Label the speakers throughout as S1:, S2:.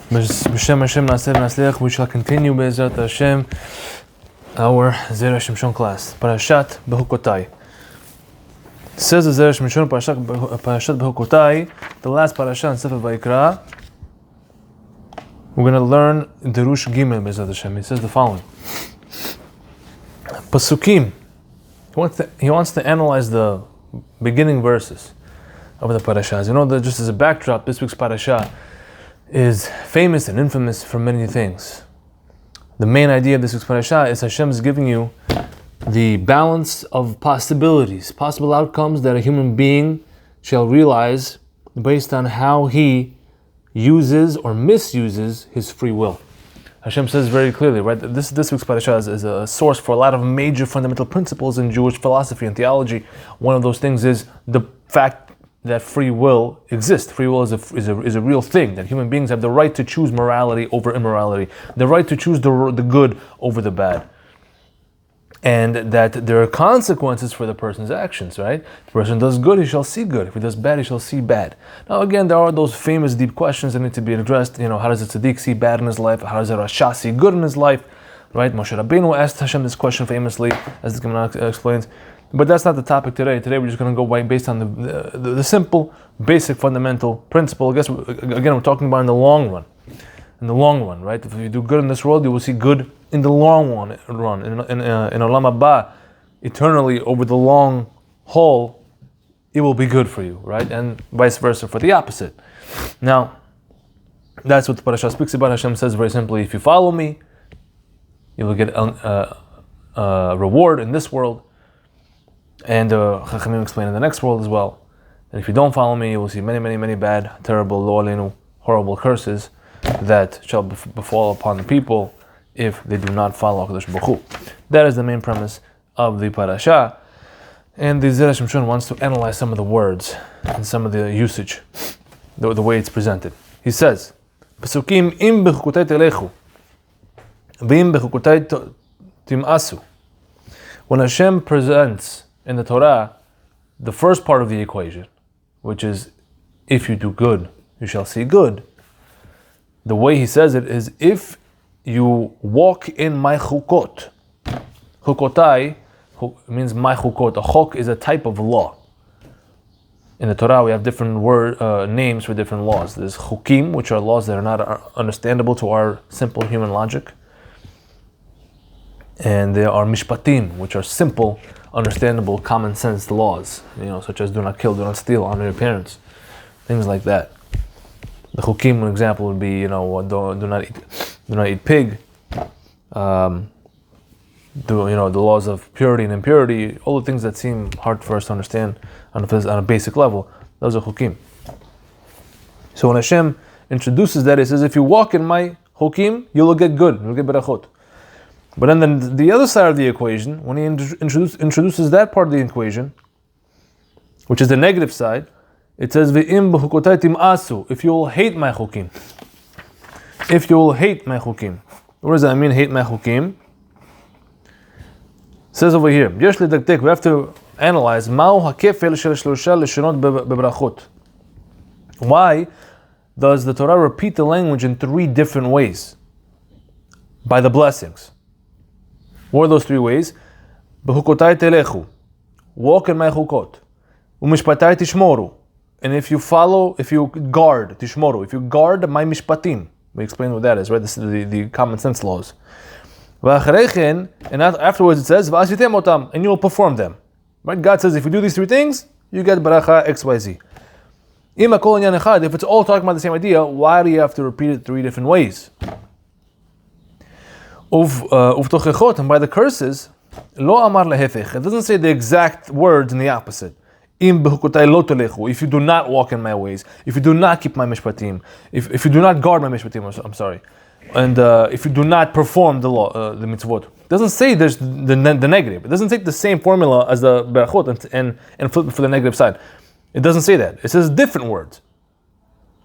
S1: B'Shem Hashem Na'aseh V'Nasliach. We shall continue Be'ezrat Hashem our Zera Shimshon class. Parashat Bechukotai. Says the Zera Shimshon Parashat Bechukotai, the last parasha in Sefer Vayikra. We're going to learn Derush Gimel Be'ezrat Hashem. He says the following: Pasukim. He wants to analyze the beginning verses of the parashas. You know that just as a backdrop, this week's parasha is famous and infamous for many things. The main idea of this week's parasha is Hashem is giving you the balance of possibilities, possible outcomes that a human being shall realize based on how he uses or misuses his free will. Hashem says very clearly, right, that this week's parasha is a source for a lot of major fundamental principles in Jewish philosophy and theology. One of those things is the fact that free will exists. Free will is a real thing, that human beings have the right to choose morality over immorality, the right to choose the good over the bad, and that there are consequences for the person's actions, right? If the person does good, he shall see good. If he does bad, he shall see bad. Now again, there are those famous deep questions that need to be addressed. You know, how does a tzaddik see bad in his life? How does a rasha see good in his life? Right? Moshe Rabbeinu asked Hashem this question famously, as the Gemara explains. But that's not the topic today. Today we're just going to go based on the simple, basic, fundamental principle. I guess, again, we're talking about in the long run. In the long run, right? If you do good in this world, you will see good in the long run. In Olam Haba, eternally, over the long haul, it will be good for you, right? And vice versa for the opposite. Now, that's what the parasha speaks about. Hashem says very simply, if you follow me, you will get a reward in this world. And Chachamim explain in the next world as well. And if you don't follow me, you will see many, many, many bad, terrible, lo aleinu, horrible curses that shall befall upon the people if they do not follow HaKadosh Baruch Hu. That is the main premise of the parasha. And the Zera Shimshon wants to analyze some of the words and some of the usage, the way it's presented. He says, Pasukim im bechukotai telechu, v'im bechukotai tim'asu. When Hashem presents in the Torah the first part of the equation, which is, if you do good, you shall see good. The way he says it is, if you walk in my chukot. Chukotai means my chukot. A chok is a type of law. In the Torah, we have different names for different laws. There's chukim, which are laws that are not understandable to our simple human logic. And there are mishpatim, which are simple, understandable, common sense laws, such as do not kill, do not steal, honor your parents, things like that. The chukim, an example would be, do not eat pig. The laws of purity and impurity, all the things that seem hard for us to understand on a basic level, those are chukim. So when Hashem introduces that, he says, if you walk in my chukim, you will get good, you'll get berachot. But then the other side of the equation, when he introduces that part of the equation, which is the negative side, it says, V'im b'chukotai tim'asu, if you will hate my chukim. If you will hate my chukim. What does that mean, hate my chukim? It says over here, we have to analyze, why does the Torah repeat the language in three different ways? By the blessings. What are those three ways? Bechukotai telechu, walk in my chukot. Umishpatai tishmoru, and if you guard, tishmoru, if you guard my mishpatim. We explain what that is, right? This is the common sense laws. V'acharechen, and afterwards it says, v'asitem otam, and you will perform them. Right? God says, if you do these three things, you get baracha XYZ. Ima kol inyan echad, if it's all talking about the same idea, why do you have to repeat it three different ways? And by the curses, lo amar lehefech. It doesn't say the exact words in the opposite. Im bechukotai lo telechu. If you do not walk in my ways, if you do not keep my mishpatim, if you do not guard my mishpatim, I'm sorry, and if you do not perform the law, the mitzvot. It doesn't say there's the negative. It doesn't take the same formula as the berachot and flip it for the negative side. It doesn't say that. It says different words.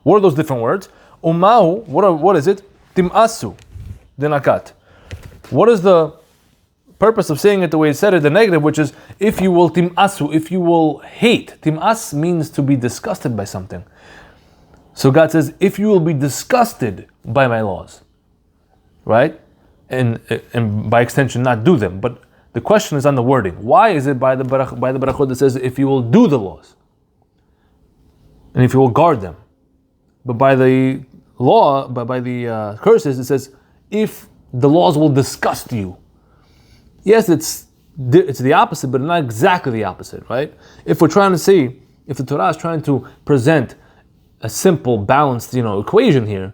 S1: What are those different words? Umahu. What is it? Tim'asu. Dinakat. What is the purpose of saying it the way it said it, the negative, which is, if you will tim'asu, if you will hate. Tim'as means to be disgusted by something. So God says, if you will be disgusted by my laws, right? And by extension, not do them. But the question is on the wording. Why is it by the barachot that says, if you will do the laws, and if you will guard them? But by the law, by the curses, it says, if the laws will disgust you. Yes, it's the opposite, but not exactly the opposite, right? If we're trying to see, if the Torah is trying to present a simple, balanced, equation here,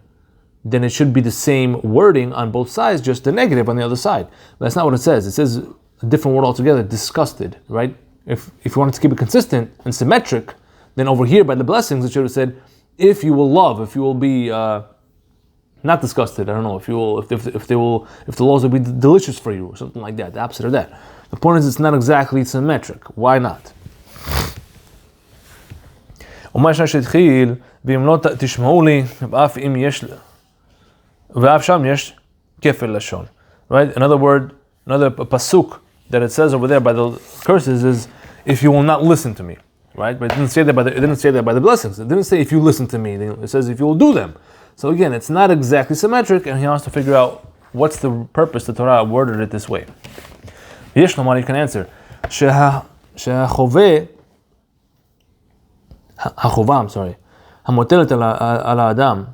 S1: then it should be the same wording on both sides, just the negative on the other side. But that's not what it says. It says a different word altogether, disgusted, right? If you wanted to keep it consistent and symmetric, then over here by the blessings, it should have said, if you will love, if you will be not disgusted, I don't know, if the laws will be delicious for you, or something like that, the opposite of that. The point is, it's not exactly symmetric. Why not? ואם לא תשמעו לי, ואף אם יש, ואף שם יש כפל לשון. Right? Another pasuk that it says over there by the curses is, if you will not listen to me. Right? But it didn't say that by the blessings. It didn't say if you listen to me. It says if you will do them. So again, it's not exactly symmetric, and he wants to figure out what's the purpose the Torah worded it this way. יש לומר, you can answer. החובה, המוטלת על האדם,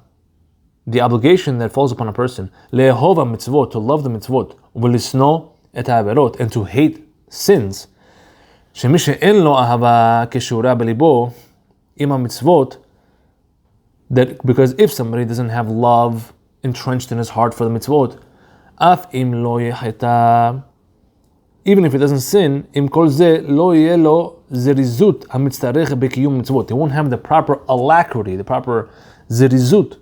S1: the obligation that falls upon a person, לאהוב המצוות, to love the mitzvot, ולשנוא את העבירות, and to hate sins, שמי שאין לו אהבה כשורה בליבו, עם המצוות, that because if somebody doesn't have love entrenched in his heart for the mitzvot, אף אם לא יחטא, even if he doesn't sin, עם כל זה לא יהיה לו זריזות המצטרך בקיום מצוות. They won't have the proper alacrity, the proper זריזות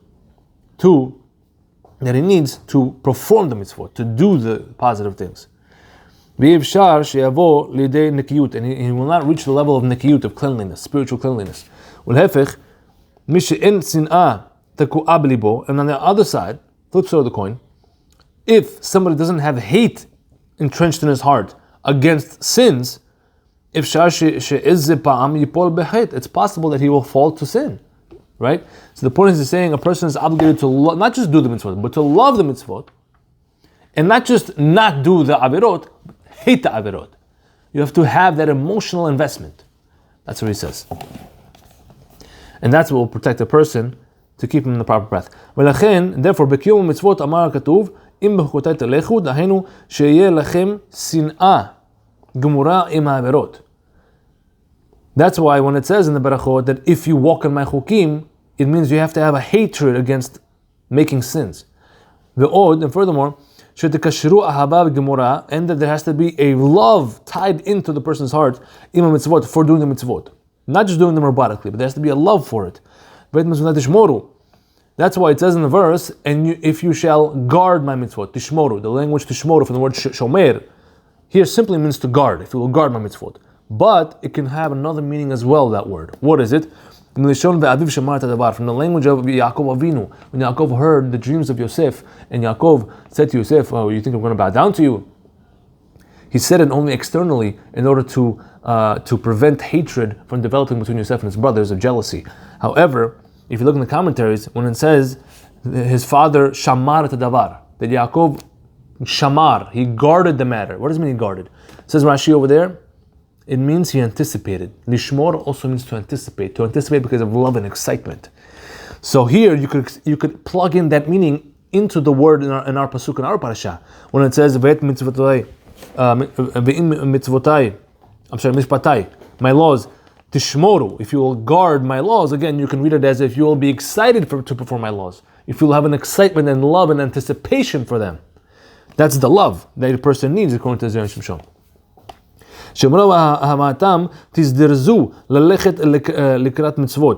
S1: that he needs to perform the mitzvot, to do the positive things. ואי-אפשר שיבוא לידי נקיות, and he will not reach the level of נקיות, of cleanliness, spiritual cleanliness. ולהפך, מי שאין שנאה תקועה בליבו, and on the other side, flip side of the coin, if somebody doesn't have hate entrenched in his heart against sins, it's possible that he will fall to sin, right? So the point is saying a person is obligated to not just do the mitzvot, but to love the mitzvot, and not just not do the avirot, hate the avirot. You have to have that emotional investment. That's what he says. And that's what will protect a person to keep him in the proper path. Therefore, בקיום המצוות אמר הכתוב, אם בחוקותיי תלכו, דהיינו שיהיה לכם שנאה גמורה עם העבירות. That's why when it says in the Barachot that if you walk in my chukim, it means you have to have a hatred against making sins. ועוד, and furthermore, שתקשרו אהבה וגמורה, and that there has to be a love tied into the person's heart עם המצוות, for doing the mitzvot. Not just doing them robotically, but there has to be a love for it. That's why it says in the verse, if you shall guard my mitzvot, tishmoru, the language tishmoru from the word shomer, here simply means to guard, if you will guard my mitzvot. But it can have another meaning as well, that word. What is it? From the language of Yaakov Avinu, when Yaakov heard the dreams of Yosef, and Yaakov said to Yosef, oh, you think I'm going to bow down to you? He said it only externally in order to prevent hatred from developing between Yosef and his brothers of jealousy. However, if you look in the commentaries, when it says his father shamar et davar, that Yaakov shamar, he guarded the matter. What does it mean he guarded? It says Rashi over there, it means he anticipated. Lishmor also means to anticipate because of love and excitement. So here you could plug in that meaning into the word in our pasuk, in our parasha, when it says ve'et mitzvotai, mishpatai, my laws, tishmoru, if you will guard my laws, again you can read it as if you will be excited to perform my laws. If you will have an excitement and love and anticipation for them. That's the love that a person needs, according to Zayir Shimshon.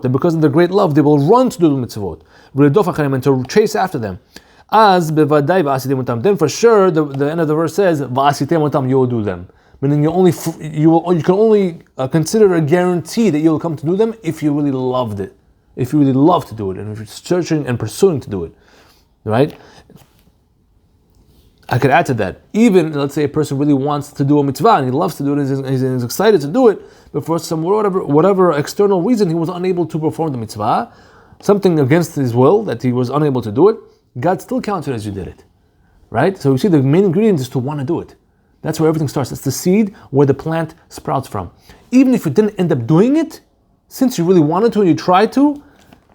S1: That because of their great love, they will run to do the mitzvot, and to chase after them. Then for sure, the end of the verse says, you will do them. Meaning you can only consider a guarantee that you will come to do them if you really loved it, if you really love to do it, and if you're searching and pursuing to do it, right? I could add to that. Even let's say a person really wants to do a mitzvah and he loves to do it and he's excited to do it, but for some whatever external reason he was unable to perform the mitzvah. something against his will, that he was unable to do it, God still counts it as you did it. Right? So you see, the main ingredient is to want to do it. That's where everything starts. It's the seed where the plant sprouts from. Even if you didn't end up doing it, since you really wanted to and you tried to,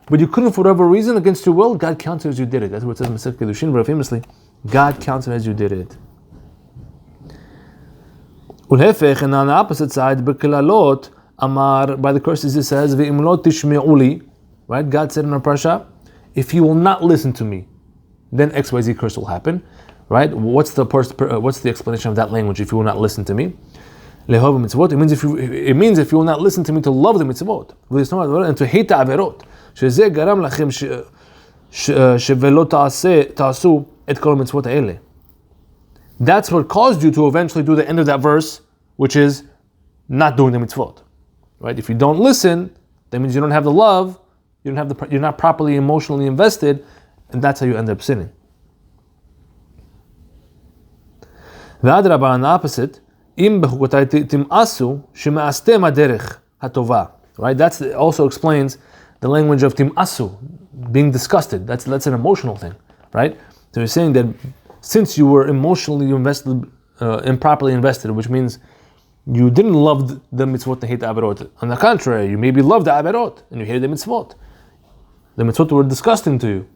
S1: but you couldn't for whatever reason against your will, God counts it as you did it. That's what it says in Masechet Kedushin very famously. God counts it as you did it. Ulhefech, and on the opposite side, Bekilalot, Amar, by the curses it says, Ve'imlot tishme'uli, right? God said in our parasha, if you will not listen to me, then XYZ curse will happen, right? What's the explanation of that language? If you will not listen to me, lehov mitzvot. It means if you will not listen to me, to love the mitzvot, and to hate the averot. Shezeh garam lachem shevelo ta'asu et kol mitzvot ha'ele. That's what caused you to eventually do the end of that verse, which is not doing the mitzvot, right? If you don't listen, that means you don't have the love, you're not properly emotionally invested, and that's how you end up sinning. V'adraba, on the opposite, im bechukotai tim'asu sheme'astem haderech hatova. Right? That also explains the language of tim'asu, being disgusted. That's an emotional thing, right? So you're saying that since you were emotionally invested, improperly invested, which means you didn't love the mitzvot and hate the averot. On the contrary, you maybe loved the averot and you hated the mitzvot. The mitzvot were disgusting to you.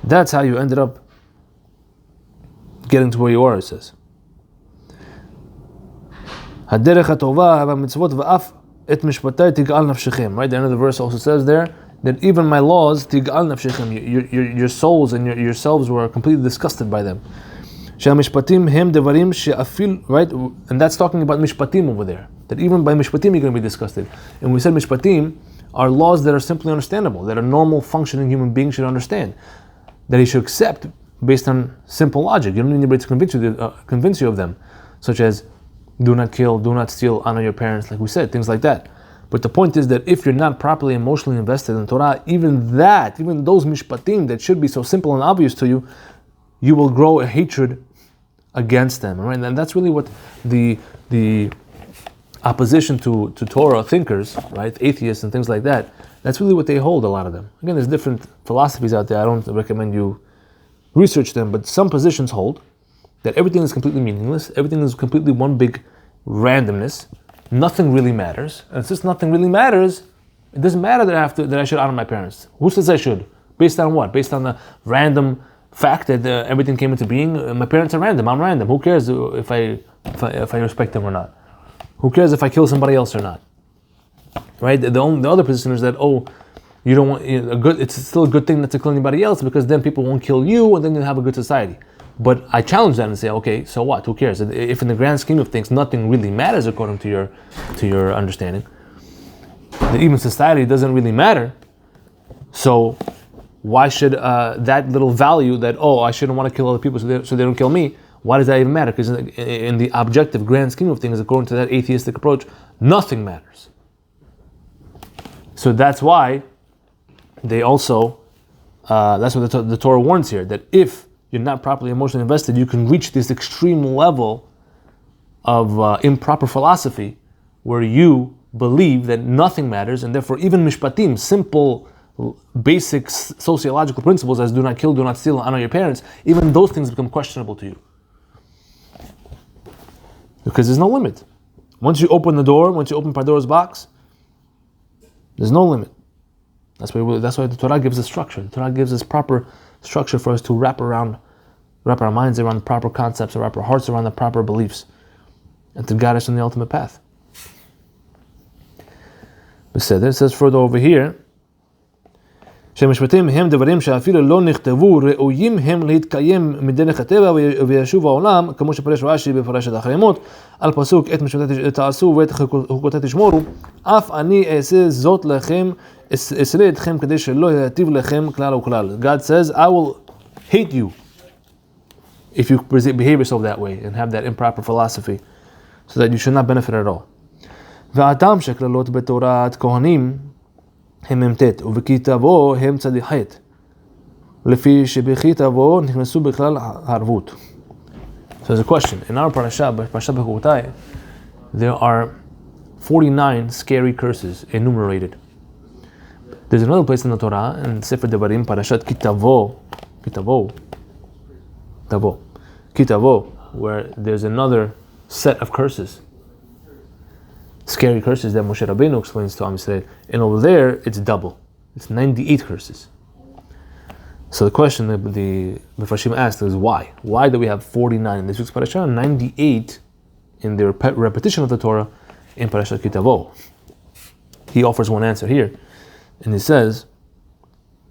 S1: That's how you ended up getting to where you are, it says. Haderech hatova hava mitzvot va'af et mishpatai tig'al nafshechem. Right, the end of the verse also says there that even my laws tig'al nafshechem, your souls and yourselves were completely disgusted by them. She'amishpatim hem devarim she'afil, right, and that's talking about mishpatim over there. That even by mishpatim you're going to be disgusted. And we said mishpatim are laws that are simply understandable, that a normal functioning human being should understand, that he should accept based on simple logic. You don't need anybody to convince you of them, such as do not kill, do not steal, honor your parents, like we said, things like that. But the point is that if you're not properly emotionally invested in Torah, even those mishpatim that should be so simple and obvious to you, you will grow a hatred against them. Right? And that's really what the opposition to Torah thinkers, right, atheists and things like that, that's really what they hold, a lot of them. Again, there's different philosophies out there. I don't recommend you research them, but some positions hold that everything is completely meaningless, everything is completely one big randomness, nothing really matters, and since nothing really matters, it doesn't matter that I should honor my parents. Who says I should? Based on what? Based on the random fact that everything came into being? My parents are random, I'm random. Who cares if I respect them or not? Who cares if I kill somebody else or not? Right? The other position is that, you don't want it's still a good thing not to kill anybody else because then people won't kill you and then you'll have a good society. But I challenge that and say, okay, so what? Who cares? If in the grand scheme of things nothing really matters according to your understanding, that even society doesn't really matter, so why should that little value that, I shouldn't want to kill other people so they don't kill me, why does that even matter? Because in the objective grand scheme of things, according to that atheistic approach, nothing matters. So that's why they also, that's what the Torah warns here, that if you're not properly emotionally invested, you can reach this extreme level of improper philosophy where you believe that nothing matters, and therefore even mishpatim, simple, basic sociological principles as do not kill, do not steal, honor your parents, even those things become questionable to you. Because there's no limit. Once you open the door, once you open Pandora's box, there's no limit. That's why the Torah gives us structure. The Torah gives us proper structure for us to wrap our minds around the proper concepts, or wrap our hearts around the proper beliefs, and to guide us on the ultimate path. It says further over here, שמשפטים הם דברים שאפילו לא נכתבו, ראויים הם להתקיים מדרך הטבע וישוב העולם, כמו שפרש רש"י בפרשת אחרימות, על פסוק את משפטי תעשו ואת חוקותי תשמורו, אף אני אעשה זאת לכם, אסרה אתכם כדי שלא יטיב לכם כלל וכלל. God says, I will hate you if you behave yourself that way and have that improper philosophy, so that you should not benefit at all. והטעם שקללות בתורת כהנים הם ממתת, ובכי תבוא הם צדיחת, לפי שבכי תבוא נכנסו בכלל הערבות. So there's a question. In our Parashat Bechukotai, there are 49 scary curses enumerated. There's another place in the Torah, in Sefer Devarim, Parashat Kitavo, where there's another set of curses, scary curses that Moshe Rabbeinu explains to Am Yisrael. And over there, it's double. It's 98 curses. So the question that the Mefashim asked is why? Why do we have 49 in this week's parasha and 98 in the repetition of the Torah in Parashat Kitavo? He offers one answer here, and he says,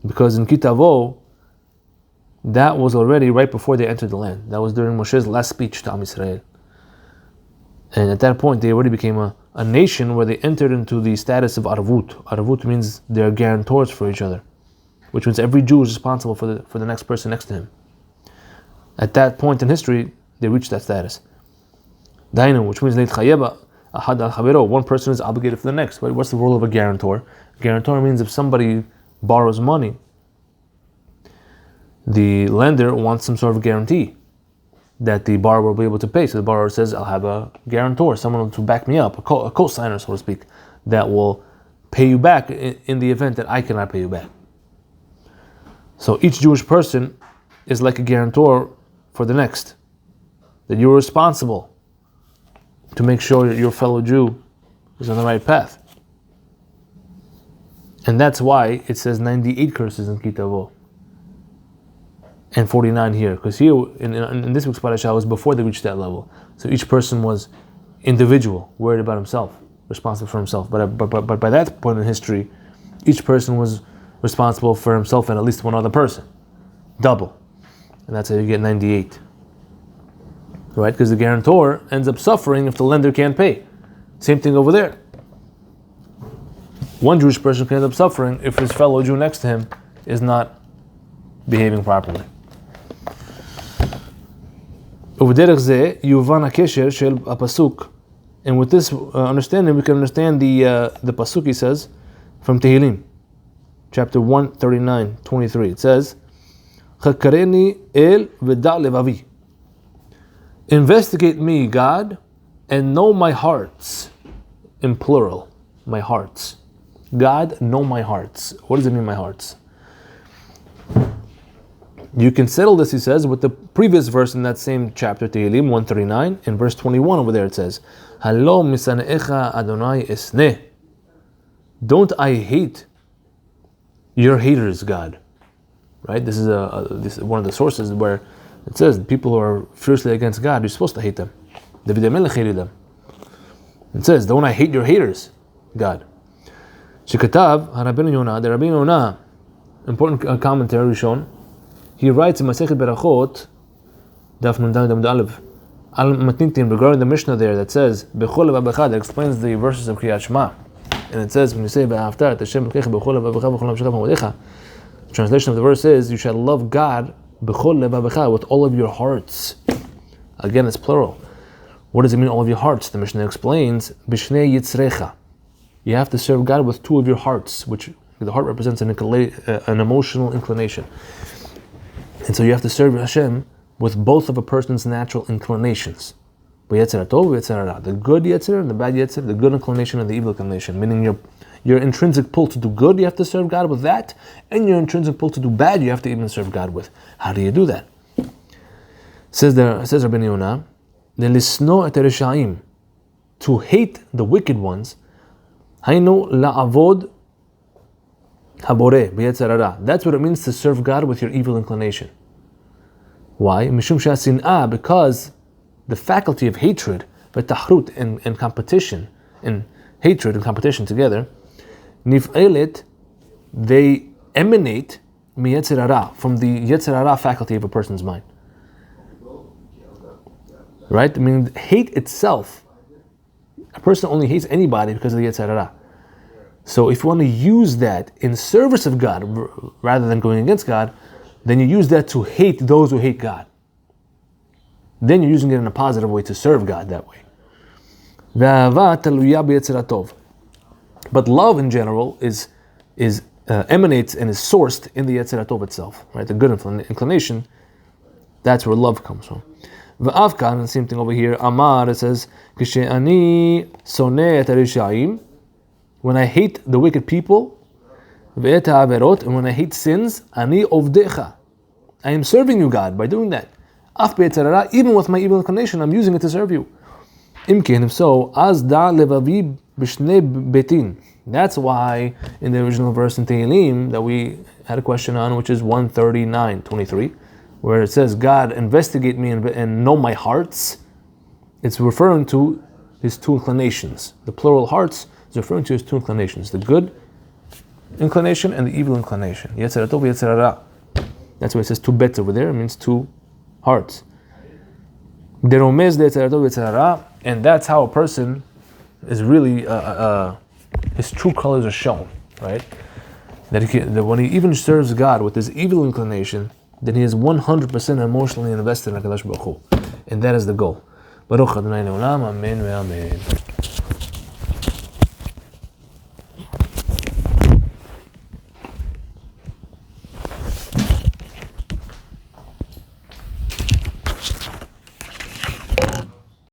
S1: because in Kitavo, that was already right before they entered the land. That was during Moshe's last speech to Am Yisrael. And at that point, they already became a nation where they entered into the status of Arvut. Arvut means they're guarantors for each other, which means every Jew is responsible for the next person next to him. At that point in history, they reached that status. Dainu, which means one person is obligated for the next. What's the role of a guarantor? Guarantor means if somebody borrows money, the lender wants some sort of guarantee that the borrower will be able to pay. So the borrower says, I'll have a guarantor, someone to back me up, a co-signer, so to speak, that will pay you back in the event that I cannot pay you back. So each Jewish person is like a guarantor for the next, that you're responsible to make sure that your fellow Jew is on the right path. And that's why it says 98 curses in Kitavo and 49 here, because here in this week's parasha was before they reached that level. So each person was individual, worried about himself, responsible for himself. But by that point in history, each person was responsible for himself and at least one other person, double, and that's how you get 98. Right? Because the guarantor ends up suffering if the lender can't pay. Same thing over there. One Jewish person can end up suffering if his fellow Jew next to him is not behaving properly. And with this understanding, we can understand the pasuk he says from Tehillim, chapter 139:23. It says, "Chakareni el v'da levavi." Investigate me, God, and know my hearts, in plural, my hearts. God, know my hearts. What does it mean, my hearts? You can settle this, he says, with the previous verse in that same chapter, Tehillim 139, in verse 21 over there it says, Halo misanecha Adonai esneh. Don't I hate your haters, God? Right? This is one of the sources where it says people who are fiercely against God, you're supposed to hate them. David HaMelech hated them. It says, don't I hate your haters, God? Shekatav, Rabbeinu Yonah, the Rabbeinu Yonah, important commentary shown. He writes in Masechet Berachot, Daf Nun Daled Amud Aleph, Al Matnitim, regarding the Mishnah there that says, Bechol levavecha, that explains the verses of Kriyat Shema. And it says, when you say, Be'aftar et Hashem Elokecha bechol levavecha v'chol nafshecha v'modecha, the translation of the verse is, you shall love God bechol levavecha, with all of your hearts. Again, it's plural. What does it mean, all of your hearts? The Mishnah explains, Bishnei yitzrecha. You have to serve God with two of your hearts, which the heart represents an emotional inclination. And so you have to serve Hashem with both of a person's natural inclinations. The good yetzer and the bad yetzer, the good inclination and the evil inclination. Meaning your intrinsic pull to do good, you have to serve God with that, and your intrinsic pull to do bad, you have to even serve God with. How do you do that? Says Rabbeinu Yonah, Lisno et reshaim, to hate the wicked ones, Hainu la'avod habore b'yetzer hara. That's what it means to serve God with your evil inclination. Why? Mishum she'asin'ah, because the faculty of hatred, v'tahrut, and competition, and hatred and competition together, nif'elet, they emanate miyetzer hara, from the yetzer hara faculty of a person's mind. Right? I mean, hate itself, a person only hates anybody because of the yetzer hara. So if you want to use that in service of God rather than going against God, then you use that to hate those who hate God. Then you're using it in a positive way to serve God that way. But love in general is emanates and is sourced in the Yetzer HaTov itself, right? The good inclination, that's where love comes from. V'avkan, the same thing over here, Amar, it says, Kishe'ani soneh et harishaim, when I hate the wicked people, And when I hate sins, ani ovdecha. I am serving you, God, by doing that. Even with my evil inclination, I'm using it to serve you. If so, az da levavi b'shnei betin. That's why in the original verse in Tehillim that we had a question on, which is 139:23, where it says, God, investigate me and know my hearts. It's referring to his two inclinations. The plural hearts is referring to his two inclinations, the good inclination and the evil inclination. Yetzer tov, yetzer hara. That's why it says two bets over there. It means two hearts. And that's how a person is really, his true colors are shown, right? That when he even serves God with his evil inclination, then he is 100% emotionally invested in HaKadosh Baruch Hu. And that is the goal. Baruch Adonai Le'olam, Amen ve'Amen.